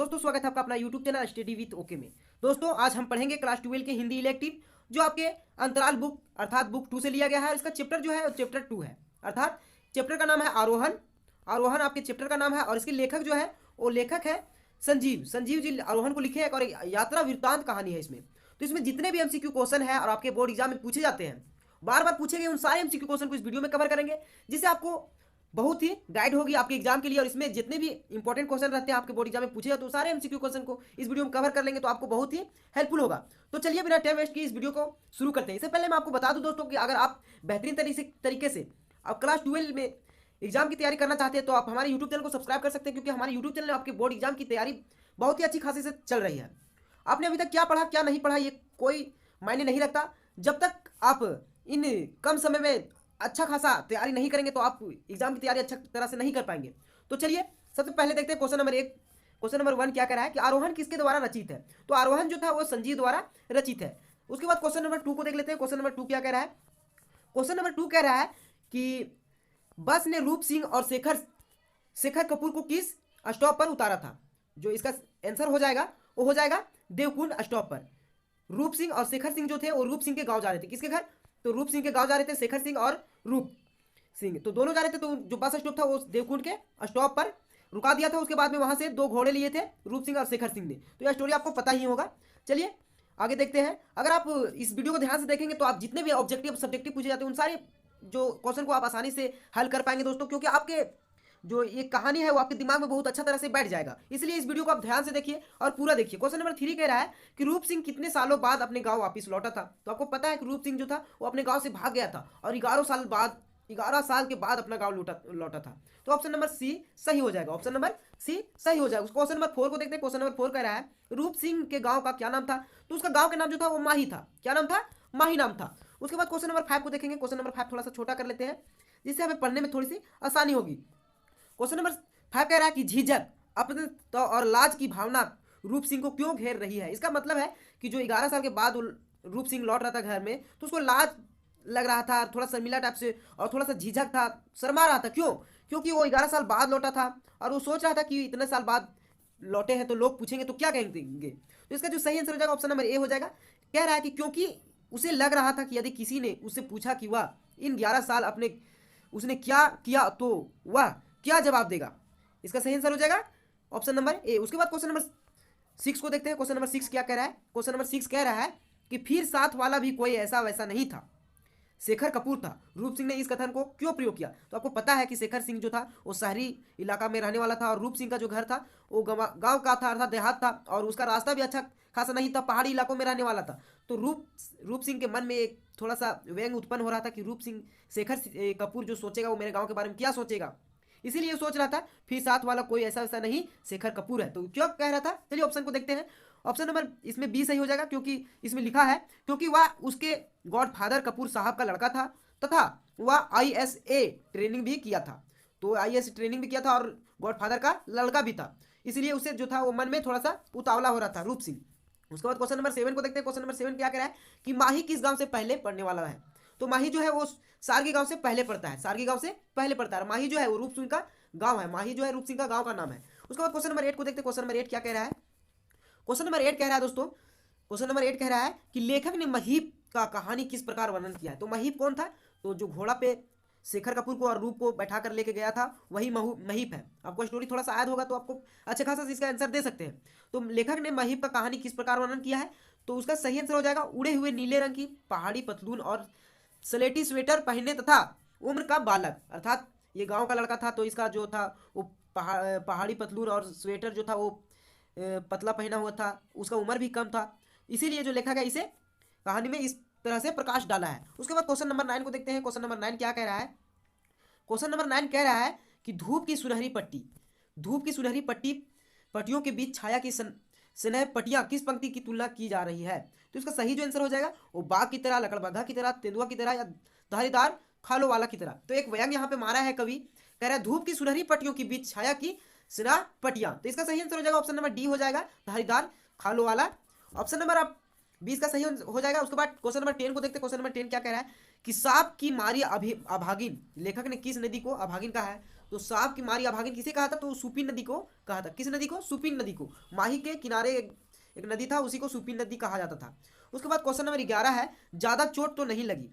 दोस्तों स्वागत है आपका अपना YouTube channel study with okay में। दोस्तों आज हम पढ़ेंगे क्लास 12 के हिंदी इलेक्टिव, जो आपके अंतराल बुक अर्थात बुक 2 से लिया गया है। और इसका चैप्टर जो है चैप्टर 2 है, अर्थात चैप्टर का नाम है आरोहण। आरोहण आपके चैप्टर का नाम है और इसके लेखक जो है वो लेखक है संजीव जी आरोहण को लिखे हैं और एक यात्रा वृत्तांत कहानी है इसमें। तो इसमें जितने भी एमसीक्यू क्वेश्चन है और आपके बोर्ड एग्जाम में पूछे जाते हैं, बार बार पूछे गए, उन सारे एमसीक्यू क्वेश्चन को इस वीडियो में कवर करेंगे, जिससे आपको बहुत ही गाइड होगी आपके एग्जाम के लिए। और इसमें जितने भी इंपॉर्टेंट क्वेश्चन रहते हैं आपके बोर्ड एग्जाम में पूछे जाते हैं, तो सारे एमसीक्यू क्वेश्चन को इस वीडियो में कवर कर लेंगे, तो आपको बहुत ही हेल्पफुल होगा। तो चलिए बिना टाइम वेस्ट किए इस वीडियो को शुरू करते हैं। इससे पहले मैं आपको बता दूं दोस्तों कि अगर आप बेहतरीन तरीके से आप क्लास 12 में एग्जाम की तैयारी करना चाहते हैं तो आप हमारे यूट्यूब चैनल को सब्सक्राइब कर सकते हैं, क्योंकि हमारे यूट्यूब चैनल में आपके बोर्ड एग्जाम की तैयारी बहुत ही अच्छी खासी से चल रही है। आपने अभी तक क्या पढ़ा क्या नहीं पढ़ा ये कोई मायने नहीं रखता। जब तक आप इन कम समय में अच्छा खासा तैयारी नहीं करेंगे तो आप एग्जाम की तैयारी अच्छा तरह से नहीं कर पाएंगे। तो चलिए सबसे पहले देखते हैं क्वेश्चन नंबर 1। क्वेश्चन नंबर 1 क्या कह रहा है कि आरोहण किसके द्वारा रचित है। तो आरोहण जो था वो संजीव द्वारा रचित है। उसके बाद क्वेश्चन नंबर 2 को देख लेते हैं। क्वेश्चन नंबर 2 क्या कह रहा है। क्वेश्चन नंबर 2 कह रहा है कि बस ने रूप सिंह और शेखर कपूर को किस स्टॉप पर उतारा था। जो इसका आंसर हो जाएगा वो हो जाएगा देवकुंड स्टॉप पर। रूप सिंह और शेखर सिंह जो थे वो रूप सिंह के गांव जा रहे थे। किसके घर? तो रूप सिंह के गांव जा रहे थे शेखर सिंह और रूप सिंह, तो दोनों जा रहे थे। तो जो बस स्टॉप था वो देवकुंड के स्टॉप पर रुका दिया था। उसके बाद में वहां से 2 घोड़े लिए थे रूप सिंह और शेखर सिंह ने। तो यह स्टोरी आपको पता ही होगा। चलिए आगे देखते हैं। अगर आप इस वीडियो को ध्यान से देखेंगे तो आप जितने भी ऑब्जेक्टिव सब्जेक्टिव पूछे जाते हैं उन सारे जो क्वेश्चन को आप आसानी से हल कर पाएंगे दोस्तों, क्योंकि आपके जो ये कहानी है वो आपके दिमाग में बहुत अच्छा तरह से बैठ जाएगा। इसलिए इस वीडियो को आप ध्यान से देखिए और पूरा देखिए। क्वेश्चन नंबर 3 कह रहा है कि रूप सिंह कितने सालों बाद अपने गांव वापस लौटा था। तो आपको पता है कि रूप सिंह जो था वो अपने गांव से भाग गया था और 11 साल के बाद अपना गांव लौटा था। तो ऑप्शन नंबर सी सही हो जाएगा। ऑप्शन नंबर सी सही हो जाएगा। क्वेश्चन नंबर 4 को देखते हैं। क्वेश्चन नंबर 4 कह रहा है रूप सिंह के गांव का क्या नाम था। तो उसका गांव का नाम जो था वो माही था। क्या नाम था? माही नाम था। उसके बाद क्वेश्चन नंबर 5 को देखेंगे। क्वेश्चन नंबर 5 थोड़ा सा छोटा कर लेते हैं, जिससे हमें पढ़ने में थोड़ी सी आसानी होगी। क्वेश्चन नंबर 5 कह रहा है कि झिझक, अपने तो और लाज की भावना रूप सिंह को क्यों घेर रही है। इसका मतलब है कि जो 11 साल के बाद रूप सिंह लौट रहा था घर में, तो उसको लाज लग रहा था, थोड़ा शर्मिला टाइप से, और थोड़ा सा झिझक था, शर्मा रहा था। क्यों? क्योंकि वो 11 साल बाद लौटा था और वो सोच रहा था कि इतने साल बाद लौटे हैं तो लोग पूछेंगे तो क्या कहेंगे। तो इसका जो सही आंसर हो जाएगा ऑप्शन नंबर ए हो जाएगा। कह रहा है कि क्योंकि उसे लग रहा था कि यदि किसी ने उससे पूछा कि वह इन 11 साल अपने उसने क्या किया तो वह क्या जवाब देगा। इसका सही आंसर हो जाएगा ऑप्शन नंबर ए। उसके बाद क्वेश्चन नंबर 6 को देखते हैं। क्वेश्चन नंबर 6 क्या कह रहा है। क्वेश्चन नंबर 6 कह रहा है कि फिर साथ वाला भी कोई ऐसा वैसा नहीं था, शेखर कपूर था। रूप सिंह ने इस कथन को क्यों प्रयोग किया। तो आपको पता है कि शेखर सिंह जो था वो शहरी इलाका में रहने वाला था और रूप सिंह का जो घर था वो गांव का था, अर्थात देहात था, और उसका रास्ता भी अच्छा खासा नहीं था, पहाड़ी इलाकों में रहने वाला था। तो रूप सिंह के मन में एक थोड़ा सा व्यंग उत्पन्न हो रहा था कि रूप सिंह शेखर कपूर जो सोचेगा वो मेरे गाँव के बारे में क्या सोचेगा। इसीलिए सोच रहा था फिर साथ वाला कोई ऐसा वैसा नहीं, शेखर कपूर है। तो क्यों कह रहा था, चलिए ऑप्शन को देखते हैं। ऑप्शन नंबर इसमें बी सही हो जाएगा, क्योंकि इसमें लिखा है क्योंकि वह उसके गॉडफादर कपूर साहब का लड़का था तथा वह आईएसए ट्रेनिंग भी किया था। तो आईएएस ट्रेनिंग भी किया था और गॉडफादर का लड़का भी था, इसलिए उसे जो था वो मन में थोड़ा सा उतावला हो रहा था रूप सिंह। उसके बाद क्वेश्चन नंबर 7 को देखते हैं। क्वेश्चन नंबर 7 क्या कह रहा है कि माही किस गांव से पहले पढ़ने वाला है। तो माही जो है वो सारगी गांव से पहले पड़ता है। सारगी गांव से पहले पड़ता है। माही जो है वो रूप सिंह का गांव है। माही जो है रूप सिंह का गांव का नाम है। उसके बाद क्वेश्चन नंबर 8 को देखते हैं। क्वेश्चन नंबर 8 क्या कह रहा है। क्वेश्चन नंबर 8 कह रहा है दोस्तों, क्वेश्चन नंबर 8 कह रहा है कि लेखक ने महीप का कहानी किस प्रकार वर्णन किया है। तो महीप कौन था? तो जो घोड़ा पे शेखर कपूर को और रूप को बैठा कर लेके गया था वही महीप है। आपको स्टोरी थोड़ा सा याद होगा तो आपको अच्छे खासा इसका आंसर दे सकते हैं। तो लेखक ने महीप का कहानी किस प्रकार वर्णन किया है। तो उसका सही आंसर हो जाएगा उड़े हुए नीले रंग की पहाड़ी पतलून और स्लेटी स्वेटर पहनने तथा उम्र का बालक, अर्थात ये गांव का लड़का था तो इसका जो था वो पहाड़ी पतलून और स्वेटर जो था वो पतला पहना हुआ था, उसका उम्र भी कम था, इसीलिए जो लेखक है इसे कहानी में इस तरह से प्रकाश डाला है। उसके बाद क्वेश्चन नंबर 9 को देखते हैं। क्वेश्चन नंबर 9 क्या कह रहा है। क्वेश्चन नंबर 9 कह रहा है कि धूप की सुनहरी पट्टियों के बीच छाया की स्नेह पट्टियां किस पंक्ति की तुलना की जा रही है। तो इसका सही जो आंसर हो जाएगा वो बाघ की तरह, लकड़बग्घा की तरह, तेंदुआ की तरह या धारीदार खालों वाला की तरह। तो एक व्यंग यहाँ पे मारा है कवि, कह रहा है धूप की सुनहरी पट्टियों के बीच छाया की स्नेह पट्टियां। तो इसका सही आंसर हो जाएगा ऑप्शन नंबर डी हो जाएगा, धारीदार खालों वाला। ऑप्शन नंबर आप 20 का सही हो जाएगा। उसके बाद क्वेश्चन नंबर 10 को देखते हैं। क्वेश्चन नंबर 10 क्या कह रहा है कि सांप की मारी अभागिन, लेखक ने किस नदी को अभागिन कहा है। तो सांप की मारी अभागिन किसे कहा था? तो सुपीन नदी को कहा था। किस नदी को? सुपीन नदी को। माही के किनारे एक नदी था, उसी को सुपीन नदी कहा जाता था। उसके बाद क्वेश्चन नंबर 11 है, ज्यादा चोट तो नहीं लगी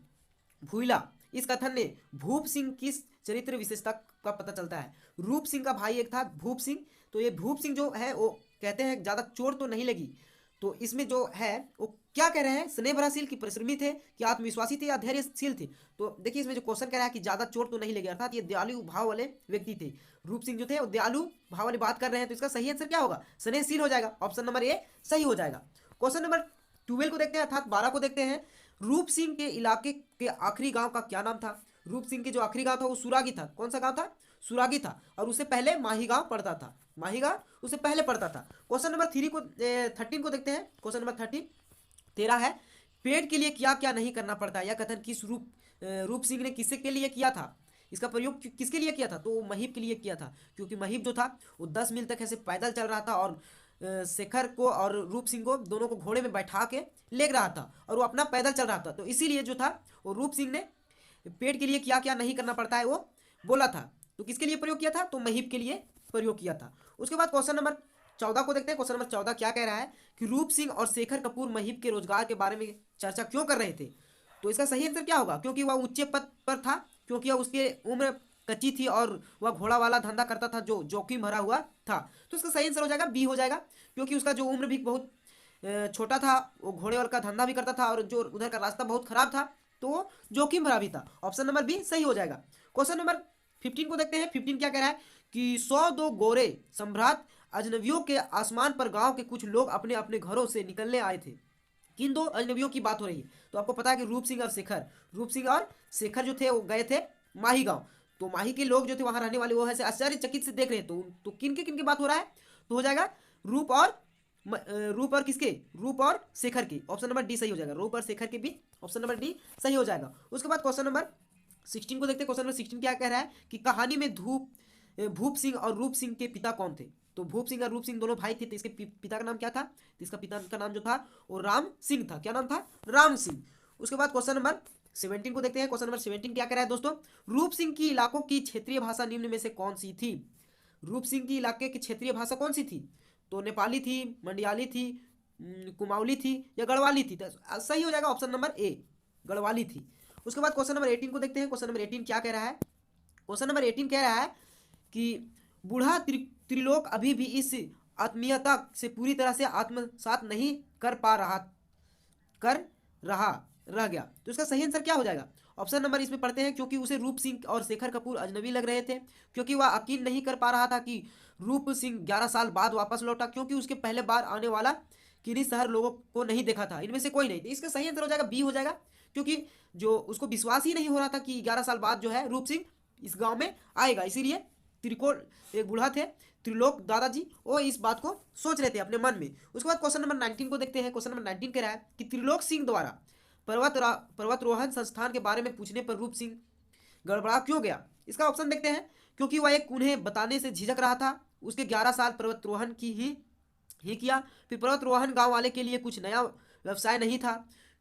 भूला, इस कथन ने भूप सिंह किस चरित्र विशेषता का पता चलता है? रूप सिंह का भाई एक था भूप सिंह, तो ये भूप सिंह जो है वो कहते हैं ज्यादा चोट तो नहीं लगी, तो इसमें जो है वो क्या कह रहे हैं? स्नेहभराशील की परिश्रमी थे, कि आत्मविश्वासी थे, या धैर्यशील थे? तो देखिए इसमें जो क्वेश्चन कह रहा है कि ज्यादा चोट तो नहीं लगी, अर्थात ये दयालु भाव वाले व्यक्ति थे। रूप सिंह जो थे वो दयालु भाव वाली बात कर रहे हैं, तो इसका सही आंसर क्या होगा? स्नेहशील हो जाएगा। ऑप्शन नंबर ए सही हो जाएगा। क्वेश्चन नंबर 12 को देखते हैं, अर्थात 12 को देखते हैं। रूप सिंह के इलाके के आखिरी गांव का क्या नाम था? रूप सिंह के जो आखिरी गांव था वो सुरागी था। कौन सा गांव था? सुरागी था। और उससे पहले माही गांव पड़ता था। माही गांव उससे पहले पड़ता था। क्वेश्चन नंबर 13 को देखते हैं। क्वेश्चन नंबर 13 है, पेट के लिए क्या क्या नहीं करना पड़ता है? यह कथन किस रूप सिंह ने किससे के लिए किया था? इसका प्रयोग किसके लिए किया था? तो महीप के लिए किया था, क्योंकि महीप जो था वो 10 मील तक ऐसे पैदल चल रहा था, और शेखर को और रूप सिंह को दोनों को घोड़े में बैठा के ले रहा था, और वो अपना पैदल चल रहा था। तो इसीलिए जो था वो रूप सिंह ने पेट के लिए क्या क्या नहीं करना पड़ता है वो बोला था। तो किसके लिए प्रयोग किया था? तो महीप के लिए प्रयोग किया था। उसके बाद क्वेश्चन नंबर 14 को देखते हैं। क्वेश्चन नंबर 14 क्या कह रहा है कि रूप सिंह और शेखर कपूर महीप के रोजगार के बारे में चर्चा क्यों कर रहे थे? तो इसका सही आंसर क्या होगा? क्योंकि वह ऊंचे पद पर था, क्योंकि उसकी उम्र कच्ची थी, और वह घोड़ा वाला धंधा करता था जो जोखिम भरा हुआ था। तो इसका सही आंसर हो जाएगा बी हो जाएगा, क्योंकि उसका जो उम्र भी बहुत छोटा था, वो घोड़े वाला का धंधा भी करता था, और जो उधर का रास्ता बहुत खराब था, तो वो जोखिम भरा भी था। ऑप्शन नंबर बी सही हो जाएगा। क्वेश्चन नंबर 15 को देखते हैं। 15 क्या कह रहा है कि 102 गोरे सम्राट अजनबियों के आसमान पर गांव के कुछ लोग अपने अपने घरों से निकलने आए थे। किन दो अजनबियों की बात हो रही है? तो आपको पता है कि रूप सिंह और शेखर जो थे वो गए थे माही गांव। तो माही के लोग जो थे वहां रहने वाले, वो ऐसे आश्चर्यचकित से देख रहे हैं। तो किन की बात हो रहा है? तो हो जाएगा रूप और किसके? रूप और शेखर की। ऑप्शन नंबर डी सही हो जाएगा। रूप और शेखर के बीच ऑप्शन नंबर डी सही हो जाएगा। उसके बाद क्वेश्चन नंबर 16 को देखते हैं। क्वेश्चन नंबर 16 क्या कह रहा है कि कहानी में भूप सिंह और रूप सिंह के पिता कौन थे? तो भूप सिंह और रूप सिंह दोनों भाई थे, तो इसके पिता का नाम क्या था? तो इसका पिता का नाम जो था वो राम सिंह था। क्या नाम था? राम सिंह। उसके बाद क्वेश्चन नंबर 17 को देखते हैं। क्वेश्चन नंबर 17 क्या कह रहा है दोस्तों? रूप सिंह की इलाकों की क्षेत्रीय भाषा निम्न में से कौन सी थी? रूप सिंह की इलाके की क्षेत्रीय भाषा कौन सी थी? तो नेपाली थी, मंडियाली थी, कुमाऊली थी, या गढ़वाली थी? तो सही हो जाएगा ऑप्शन नंबर ए, गढ़वाली थी। उसके बाद क्वेश्चन नंबर 18 को देखते हैं। क्वेश्चन नंबर 18 क्या कह रहा है? क्वेश्चन नंबर 18 कह रहा है कि बूढ़ा त्रिलोक अभी भी इस आत्मीयता से पूरी तरह से आत्मसात नहीं कर रहा रह गया। तो इसका सही आंसर क्या हो जाएगा? ऑप्शन नंबर इसमें पढ़ते हैं, क्योंकि उसे रूप सिंह और शेखर कपूर अजनबी लग रहे थे, क्योंकि वह यकीन नहीं कर पा रहा था कि रूप सिंह 11 साल बाद वापस लौटा, क्योंकि उसके पहले बार आने वाला किन्हीं शहर लोगों को नहीं देखा था। इनमें से कोई नहीं। तो इसका सही आंसर हो जाएगा बी हो जाएगा, क्योंकि जो उसको विश्वास ही नहीं हो रहा था कि 11 साल बाद जो है रूप सिंह इस गांव में आएगा, इसीलिए त्रिकोण एक बूढ़ा थे त्रिलोक दादाजी, वो इस बात को सोच रहे थे अपने मन में। उसके बाद क्वेश्चन नंबर 19 को देखते हैं। क्वेश्चन नंबर 19 कह रहा है कि त्रिलोक सिंह द्वारा पर्वतरोहण संस्थान के बारे में पूछने पर रूप सिंह गड़बड़ा क्यों गया? इसका ऑप्शन देखते हैं। क्योंकि वह एक उन्हें बताने से झिझक रहा था, उसके 11 साल पर्वतरोहण की ही किया, फिर पर्वतरोहण गांव वाले के लिए कुछ नया व्यवसाय नहीं था,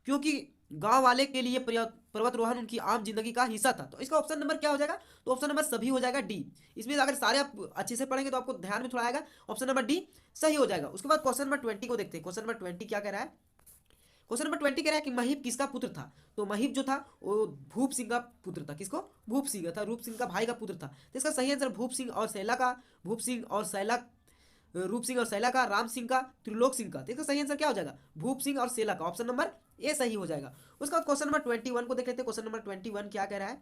क्योंकि गांव वाले के लिए पर्वतरोहण उनकी आम जिंदगी का हिस्सा था। तो इसका ऑप्शन नंबर क्या हो जाएगा? तो ऑप्शन नंबर सभी हो जाएगा डी। इसमें अगर सारे आप अच्छे से पढ़ेंगे तो आपको ध्यान में थोड़ा आएगा, ऑप्शन नंबर डी सही हो जाएगा। उसके बाद क्वेश्चन नंबर 20 को देखते हैं। क्वेश्चन नंबर 20 क्या कह रहा है? क्वेश्चन नंबर 20 कह रहा है कि महीप किसका पुत्र था? तो महीप जो था वो भूप सिंह का पुत्र था। किसको? भूप सिंह था, रूप सिंह का भाई का पुत्र था। तो इसका सही आंसर भूप सिंह और शैला का, रूप सिंह और शैला का, राम सिंह का, त्रिलोक सिंह का। तो इसका सही आंसर क्या हो जाएगा? भूप सिंह और शैला का। ऑप्शन नंबर ए सही हो जाएगा। उसका क्वेश्चन नंबर 21 को देख लेते हैं। क्वेश्चन नंबर 21 क्या कह रहा है?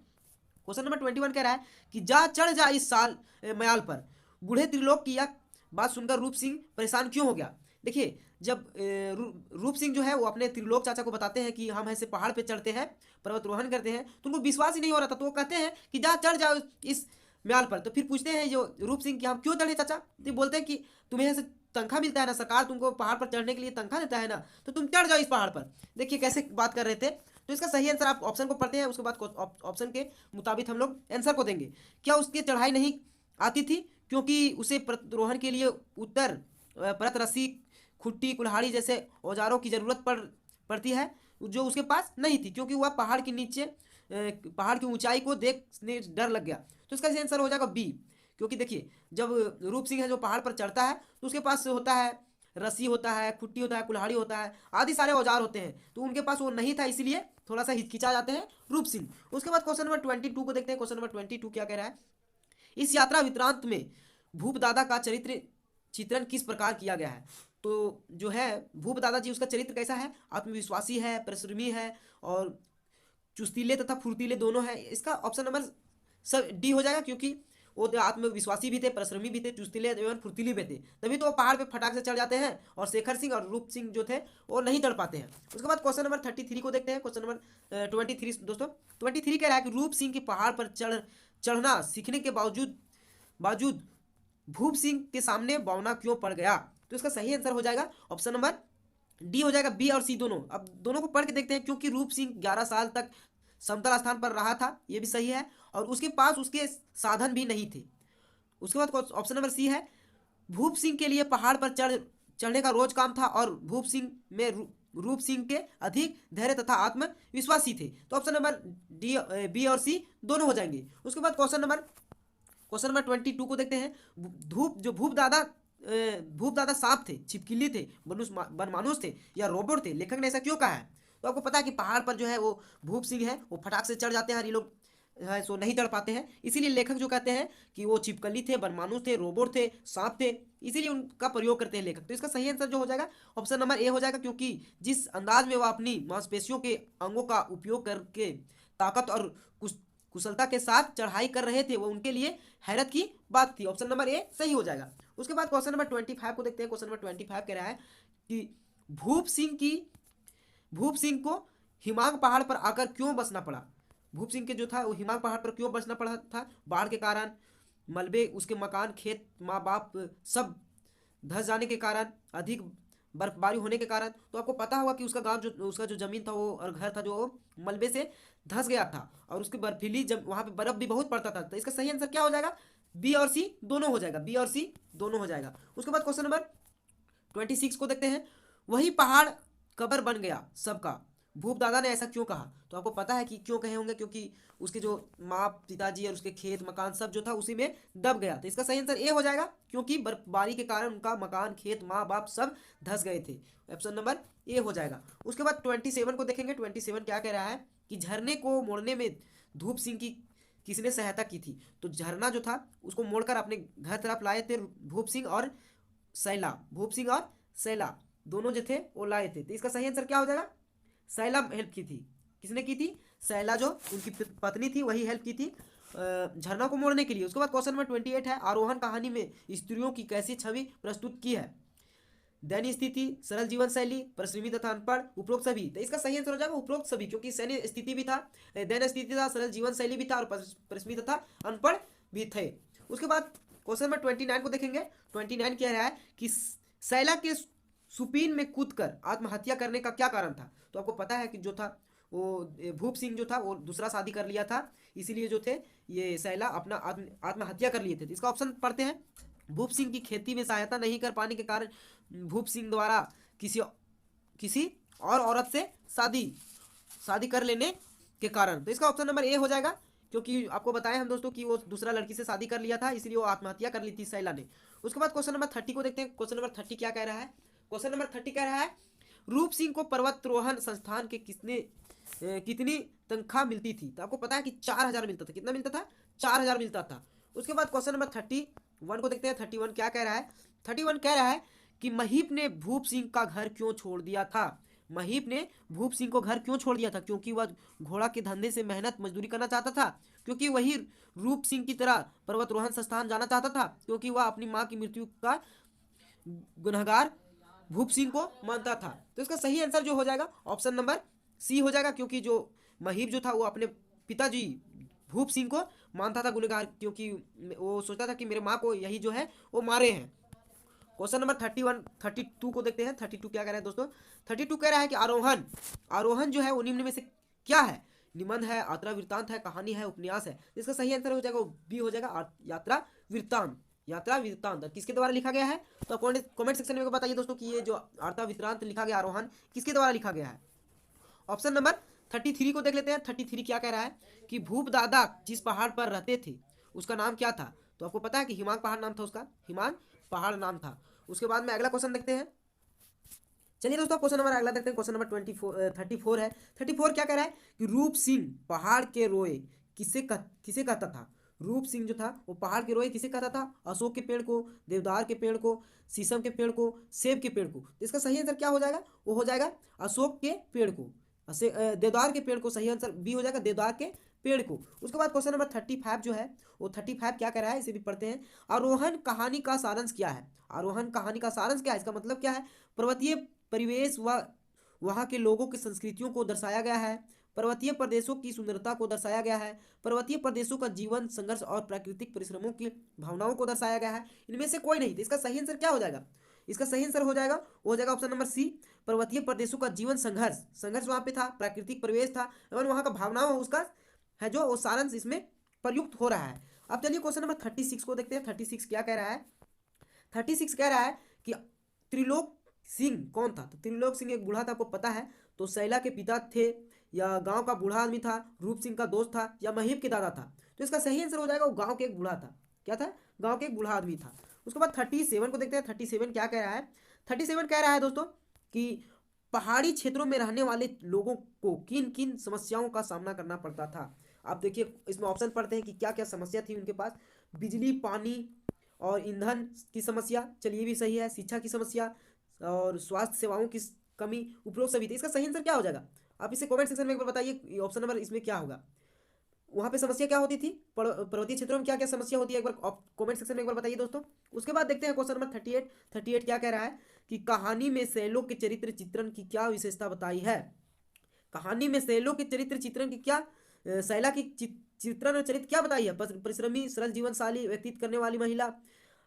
क्वेश्चन नंबर 21 कह रहा है कि जा चढ़ जा इस साल मयाल पर। बूढ़े त्रिलोक की यह बात सुनकर रूप सिंह परेशान क्यों हो गया? देखिए जब रूप सिंह जो है वो अपने त्रिलोक चाचा को बताते हैं कि हम ऐसे पहाड़ पे चढ़ते हैं, पर्वतरोहण करते हैं, तो उनको विश्वास ही नहीं हो रहा था। तो वो कहते हैं कि जा चढ़ जाओ इस म्याल पर। तो फिर पूछते हैं जो रूप सिंह कि हम क्यों चढ़े चाचा? तो बोलते हैं कि तुम्हें ऐसे तनख्वाह मिलता है ना, सरकार तुमको पहाड़ पर चढ़ने के लिए तनख्वाह देता है ना, तो तुम चढ़ जाओ इस पहाड़ पर। देखिए कैसे बात कर रहे थे। तो इसका सही आंसर आप ऑप्शन को पढ़ते हैं, उसके बाद ऑप्शन के मुताबिक हम लोग आंसर को देंगे। क्या उसकी चढ़ाई नहीं आती थी क्योंकि उसे पर्वतारोहण के लिए उत्तर परत, रस्सी, खुट्टी, कुल्हाड़ी जैसे औजारों की जरूरत पड़ती है, जो उसके पास नहीं थी, क्योंकि वह पहाड़ के नीचे पहाड़ की ऊंचाई को देखने डर लग गया। तो इसका आंसर हो जाएगा बी, क्योंकि देखिए जब रूप सिंह है जो पहाड़ पर चढ़ता है तो उसके पास होता है रस्सी, होता है खुट्टी, होता है कुल्हाड़ी, होता है आदि सारे औजार होते हैं, तो उनके पास वो नहीं था, इसीलिए थोड़ा सा हिचकिचा जाते हैं रूप सिंह। उसके बाद क्वेश्चन नंबर 22 को देखते हैं। क्वेश्चन नंबर 22 क्या कह रहा है, इस यात्रा वृत्तांत में भूप दादा का चरित्र चित्रण किस प्रकार किया गया है। तो जो है भूप दादा जी, उसका चरित्र कैसा है, आत्मविश्वासी है, परिश्रमी है और चुस्तीले तथा फुर्तीले दोनों है। इसका ऑप्शन नंबर सब डी हो जाएगा, क्योंकि वो आत्मविश्वासी भी थे, परिश्रमी भी थे, चुस्तीले एवं फुर्तीले भी थे, तभी तो वो पहाड़ पे फटाक से चढ़ जाते हैं और शेखर सिंह और रूप सिंह जो थे वो नहीं चढ़ पाते हैं। उसके बाद क्वेश्चन नंबर 33 को देखते हैं। क्वेश्चन नंबर 23 दोस्तों, 23 कह रहा है कि रूप सिंह के पहाड़ पर चढ़ना सीखने के बावजूद बावजूद भूप सिंह के सामने बौना क्यों पड़ गया। तो इसका सही आंसर हो जाएगा ऑप्शन नंबर डी हो जाएगा, बी और सी दोनों। अब दोनों को पढ़ के देखते हैं। क्योंकि रूप सिंह 11 साल तक समतल स्थान पर रहा था, ये भी सही है, और उसके पास उसके साधन भी नहीं थे। उसके बाद ऑप्शन नंबर सी है, भूप सिंह के लिए पहाड़ पर चढ़ने का रोज काम था और भूप सिंह में रूप सिंह के अधिक धैर्य तथा आत्मविश्वासी थे। तो ऑप्शन नंबर डी, बी और सी दोनों हो जाएंगे। उसके बाद क्वेश्चन नंबर 22 को देखते हैं। भूप दादा सांप थे, छिपकली थे, बनमानुष थे या रोबोट थे, लेखक ने ऐसा क्यों कहा है। तो आपको पता है कि पहाड़ पर जो है वो भूप सिंह है वो फटाक से चढ़ जाते हैं और ये लोग है सो नहीं चढ़ पाते हैं, इसीलिए लेखक जो कहते हैं कि वो छिपकली थे, बनमानुष थे, रोबोट थे, सांप थे, इसीलिए उनका प्रयोग करते हैं लेखक। तो इसका सही आंसर जो हो जाएगा ऑप्शन नंबर ए हो जाएगा, क्योंकि जिस अंदाज में वह अपनी मांसपेशियों के अंगों का उपयोग करके ताकत और कुशलता के साथ चढ़ाई कर रहे थे, वो उनके लिए हैरत की बात थी। ऑप्शन नंबर ए सही हो जाएगा। उसके बाद क्वेश्चन नंबर 25 को देखते हैं। क्वेश्चन नंबर 25 कह रहा है कि भूप सिंह को हिमांग पहाड़ पर आकर क्यों बसना पड़ा। भूप सिंह के जो था वो हिमांग पहाड़ पर क्यों बसना पड़ा था। बाढ़ के कारण, मलबे, उसके मकान, खेत, माँ बाप सब धस जाने के कारण, अधिक बर्फबारी होने के कारण। तो आपको पता होगा कि उसका जो जमीन था वो और घर था जो मलबे से धस गया था, और उसकी बर्फीली वहां पे बर्फ भी बहुत पड़ता था। तो इसका सही आंसर क्या हो जाएगा, बी और सी दोनों हो जाएगा, बी और सी दोनों हो जाएगा। उसके बाद क्वेश्चन नंबर 26 को देखते हैं। वही पहाड़ कबर बन गया सबका, भूप दादा ने ऐसा क्यों कहा। तो आपको पता है कि क्यों कहे होंगे, क्योंकि उसके जो माँ पिताजी और उसके खेत मकान सब जो था उसी में दब गया। तो इसका सही आंसर ए हो जाएगा, क्योंकि बर्फबारी के कारण उनका मकान, खेत, माँ बाप सब धस गए थे। ऑप्शन नंबर ए हो जाएगा। उसके बाद 27 को देखेंगे। 27 क्या कह रहा है कि झरने को मोड़ने में धूप सिंह की किसने सहायता की थी। तो झरना जो था उसको मोड़कर अपने घर तरफ लाए थे भूप सिंह और सैला दोनों जो थे वो लाए थे। तो इसका सही आंसर क्या हो जाएगा, सैला हेल्प की थी। किसने की थी, सैला जो उनकी पत्नी थी वही हेल्प की थी झरना को मोड़ने के लिए। उसके बाद क्वेश्चन नंबर 28 है, आरोहण कहानी में स्त्रियों की कैसी छवि प्रस्तुत की है। दैन्य स्थिति, सरल जीवन शैली, परिश्रमी तथा अनपढ़, उपरोक्त सभी। तो इसका सही आंसर हो जाएगा उपरोक्त सभी, क्योंकि सैन्य स्थिति भी था, दैन्य स्थिति था, सरल जीवन शैली भी था और परिश्रमी तथा अनपढ़ भी थे। उसके बाद क्वेश्चन नंबर 29 को देखेंगे। 29 कह रहा है कि सैला के सुपीन में कूदकर आत्महत्या करने का क्या कारण था। तो आपको पता है कि जो था वो भूप सिंह जो था वो दूसरा शादी कर लिया था, इसीलिए जो थे ये सैला अपना आत्महत्या कर लिए थे। तो इसका ऑप्शन पढ़ते हैं। भूप सिंह की खेती में सहायता नहीं कर पाने के कारण भूप सिंह द्वारा किसी और औरत से शादी कर लेने के कारण। तो इसका ऑप्शन नंबर ए हो जाएगा, क्योंकि आपको बताया हम दोस्तों कि वो दूसरा लड़की से शादी कर लिया था, इसलिए वो आत्महत्या कर ली थी सैला ने। उसके बाद क्वेश्चन नंबर 30 को देखते हैं। क्वेश्चन नंबर 30 क्या कह रहा है। क्वेश्चन नंबर 30 कह रहा है, रूप सिंह को पर्वतारोहण संस्थान के कितनी तनख्वाह मिलती थी। तो आपको पता है कि 4000 मिलता था। कितना मिलता था, 4000 मिलता था। उसके बाद क्वेश्चन नंबर 31 को देखते हैं। 31 क्या कह रहा है। 31 कह रहा है कि महीप ने भूप सिंह का घर क्यों छोड़ दिया था। महीप ने भूप सिंह को घर क्यों छोड़ दिया था, क्योंकि वह घोड़ा के धंधे से मेहनत मजदूरी करना चाहता था, क्योंकि वही रूप सिंह की तरह पर्वतारोहण संस्थान जाना चाहता था, क्योंकि वह अपनी माँ की मृत्यु का गुनहगार भूप सिंह को मानता था। तो इसका सही आंसर जो हो जाएगा ऑप्शन नंबर सी हो जाएगा, क्योंकि जो महीप जो था वो अपने पिताजी भूप सिंह को मानता था गुनहगार, क्योंकि वो सोचता था कि मेरे माँ को यही जो है वो मारे हैं। क्वेश्चन नंबर 32 को देखते हैं। 32 क्या कह रहा है दोस्तों। 32 कह रहा है कि आरोहण जो है वो निम्न में से क्या है। निबंध है, यात्रा वृत्तांत है, कहानी है, उपन्यास है। इसका सही आंसर हो जाएगा बी हो जाएगा, यात्रा वृत्तांत किसके द्वारा लिखा गया है। तो कमेंट सेक्शन में बताइए दोस्तों कि ये जो यात्रा वृत्तांत लिखा गया आरोहण किसके द्वारा लिखा गया है। ऑप्शन नंबर 33 को देख लेते हैं। 33 क्या कह रहा है कि भूप दादा जिस पहाड़ पर रहते थे उसका नाम क्या था। तो आपको पता है कि हिमांग पहाड़ नाम था उसका, हिमांग पहाड़ नाम था। उसके बाद में अगला क्वेश्चन देखते हैं। चलिए दोस्तों क्वेश्चन नंबर अगला देखते हैं। क्वेश्चन नंबर 34 है। 34 क्या कह रहा है कि रूप सिंह पहाड़ के रोए किसे कहता था। रूप सिंह जो था वो पहाड़ के रोए किसे कहता था। अशोक के पेड़ को, देवदार के पेड़ को, शीशम के पेड़ को, सेब के पेड़ को। तो इसका सही आंसर क्या हो जाएगा, वो हो जाएगा अशोक के पेड़ को, देवदार के पेड़ को। सही आंसर बी हो जाएगा, देवदार के पेड़ को। उसके बाद क्वेश्चन नंबर 35 जो है वो 35 क्या कह रहा है, इसे भी पढ़ते हैं। आरोहण कहानी का सारांश क्या है। आरोहण कहानी का सारांश क्या है, इसका मतलब क्या है, पर्वतीय परिवेश व वहाँ के लोगों की संस्कृतियों को दर्शाया गया है। पर्वतीय प्रदेशों की सुंदरता को दर्शाया गया है। पर्वतीय प्रदेशों का जीवन संघर्ष और प्राकृतिक परिश्रमों की भावनाओं को दर्शाया गया है। इनमें से कोई नहीं। तो इसका सही आंसर क्या हो जाएगा, इसका सही आंसर हो जाएगा, वो हो जाएगा ऑप्शन नंबर सी, पर्वतीय प्रदेशों का जीवन संघर्ष। संघर्ष वहाँ पे था, प्राकृतिक परिवेश था एवं वहाँ का भावनाओं उसका है जो वो सारांश इसमें प्रयुक्त हो रहा है। अब चलिए क्वेश्चन नंबर 36 को देखते हैं। 36 क्या कह रहा है। 36 कह रहा है कि त्रिलोक सिंह कौन था। तो त्रिलोक सिंह एक बूढ़ा था, आपको पता है। तो शैला के पिता थे, या गांव का बूढ़ा आदमी था, रूप सिंह का दोस्त था, या महीप के दादा था। तो इसका सही आंसर हो जाएगा वो गांव के एक बूढ़ा था। क्या था, गांव के एक बूढ़ा आदमी था। उसके बाद 37 को देखते हैं। 37 क्या कह रहा है। 37 कह रहा है दोस्तों कि पहाड़ी क्षेत्रों में रहने वाले लोगों को किन किन समस्याओं का सामना करना पड़ता था। आप देखिए इसमें ऑप्शन पढ़ते हैं कि क्या क्या समस्या थी उनके पास। बिजली, पानी और ईंधन की समस्या, चलिए भी सही है। शिक्षा की समस्या और स्वास्थ्य सेवाओं की कमी, उपरोक्त सभी थे। इसका सही आंसर क्या हो जाएगा, आप इसे कमेंट सेक्शन में एक बार बताइए। ऑप्शन नंबर इसमें क्या होगा, वहाँ पे समस्या क्या होती थी, पर्वतीय क्षेत्रों में क्या क्या समस्या होती है, एक बार कमेंट सेक्शन में एक बार बताइए दोस्तों। उसके बाद देखते हैं क्वेश्चन नंबर 38। 38 क्या कह रहा है कि कहानी में सैलों के चरित्र चित्रण की क्या विशेषता बताई है। कहानी में सैलों के चरित्र चित्रण की क्या, शैला की चित्रण और चरित्र क्या बताई है। परिश्रमी, सरल जीवनशैली व्यतीत करने वाली महिला,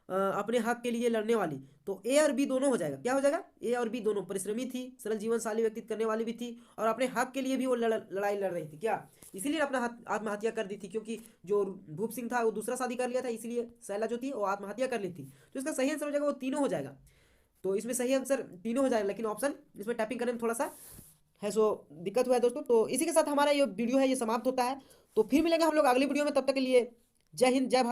अपने हक के लिए लड़ने वाली। तो ए और बी दोनों हो जाएगा। क्या हो जाएगा, ए और बी दोनों। परिश्रमी थी, सरल जीवनशैली व्यतीत करने वाली भी थी, और अपने हक के लिए भी वो लड़ाई लड़ रही थी। क्या, इसीलिए अपना आत्महत्या कर दी थी, क्योंकि जो भूप सिंह था वो दूसरा शादी कर लिया था, इसलिए शैला जो थी वो आत्महत्या कर ली थी। तो इसका सही आंसर हो जाएगा वो तीनों हो जाएगा। तो इसमें सही आंसर तीनों हो जाएगा, लेकिन ऑप्शन इसमें टाइपिंग करने में थोड़ा सा है सो दिक्कत हुआ है दोस्तों। तो इसी के साथ हमारा ये वीडियो है ये समाप्त होता है। तो फिर मिलेंगे हम लोग अगली वीडियो में, तब तक के लिए जय हिंद, जय भारत।